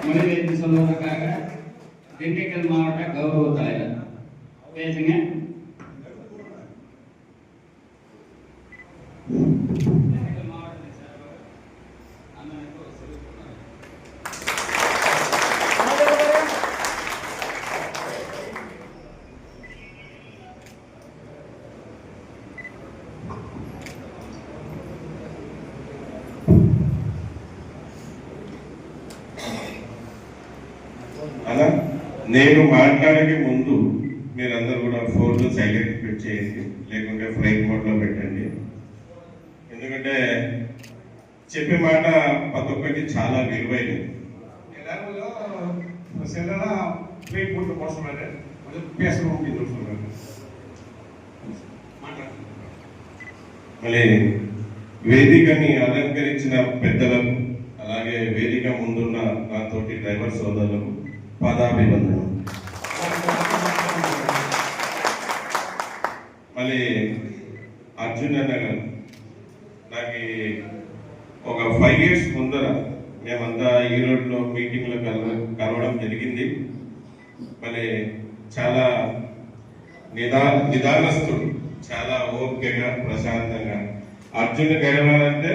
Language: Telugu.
மொழிபெயர்ப்பு சொல்வதற்காக திண்டுக்கல் மாவட்ட கௌரவ தலைவர் பேசுங்க. అలా నేను మాట్లాడే ముందు మీరందరూ కూడా ఫోన్లు సైలెంట్ పెట్టేయండి, లేకుంటే ఫ్లైట్ మోడ్లో పెట్టండి. ఎందుకంటే చెప్పే మాట ప్రతి ఒక్కటి చాలా విలువైనది. ఫ్లైట్ మోడ్లో కోసం మళ్ళీ వేదికని అలంకరించిన పెద్దలకు, అలాగే వేదిక ముందున్న నాతోటి డ్రైవర్ సోదరులకు పాదాభివందనం. మళ్ళీ అర్జున్ అన్న గారు నాకు ఒక 5 years ముందర మేమంతా ఈరోడ్లో మీటింగ్లో కలవడం జరిగింది. మళ్ళీ చాలా నిదానస్తుడు, చాలా ఓపికగా ప్రశాంతంగా అర్జున్ గెలవాలంటే